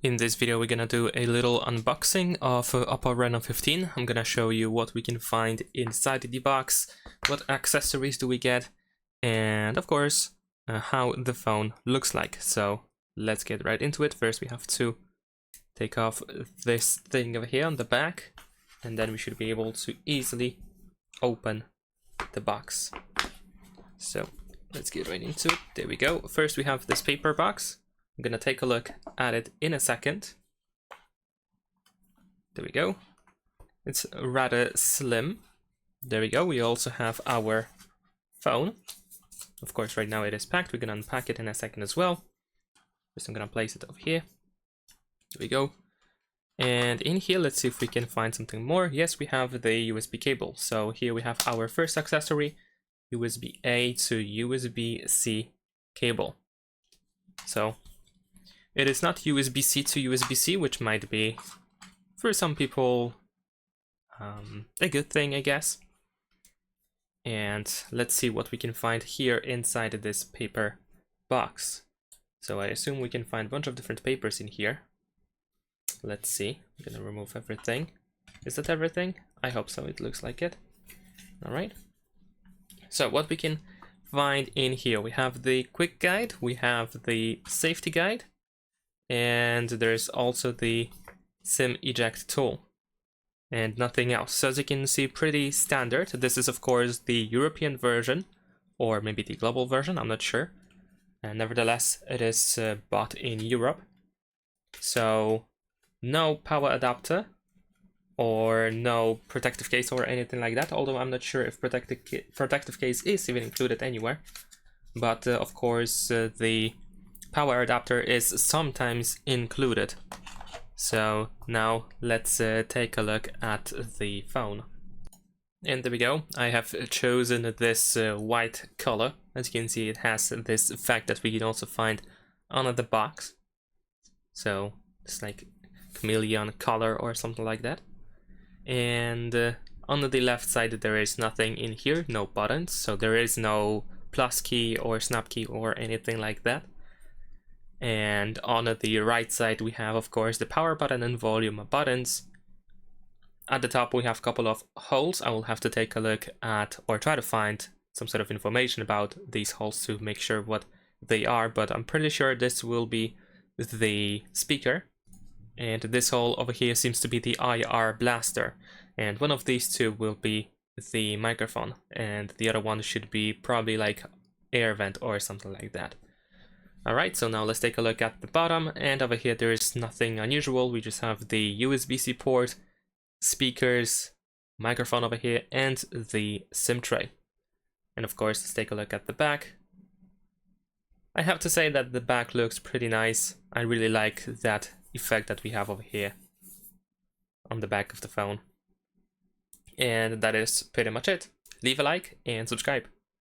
In this video we're gonna do a little unboxing of OPPO Reno 15. I'm gonna show you what we can find inside the box, what accessories do we get, and of course how the phone looks like. So let's get right into it. First we have to take off this thing over here on the back, and then we should be able to easily open the box. So let's get right into it. There we go. First we have this paper box. I'm gonna take a look at it in a second. There we go. It's rather slim. There we go. We also have our phone. Of course, right now it is packed. We're gonna unpack it in a second as well. Just I'm gonna place it over here. There we go. And in here, let's see if we can find something more. Yes, we have the USB cable. So here we have our first accessory, USB-A to USB-C cable. So it is not USB-C to USB-C, which might be, for some people, a good thing, I guess. And let's see what we can find here inside this paper box. So I assume we can find a bunch of different papers in here. Let's see. I'm gonna remove everything. Is that everything? I hope so. It looks like it. All right. So what we can find in here, we have the quick guide, we have the safety guide, and there's also the SIM eject tool and nothing else. So as you can see, pretty standard. This is of course the European version, or maybe the global version, I'm not sure. And nevertheless, it is bought in Europe. So no power adapter or no protective case or anything like that, although I'm not sure if protective case is even included anywhere. But of course the power adapter is sometimes included. So now let's take a look at the phone. And there we go. I have chosen this white color. As you can see, it has this effect that we can also find on the box. So it's like chameleon color or something like that. And on the left side there is nothing in here, no buttons, so there is no plus key or snap key or anything like that. And on the right side we have of course the power button and volume buttons. At the top we have a couple of holes. I will have to take a look at, or try to find some sort of information about these holes to make sure what they are, but I'm pretty sure this will be the speaker. And this hole over here seems to be the IR blaster, and one of these two will be the microphone, and the other one should be probably like air vent or something like that. Alright, so now let's take a look at the bottom, and over here there is nothing unusual. We just have the USB-C port, speakers, microphone over here, and the SIM tray. And of course, let's take a look at the back. I have to say that the back looks pretty nice. I really like that effect that we have over here on the back of the phone. And that is pretty much it. Leave a like and subscribe.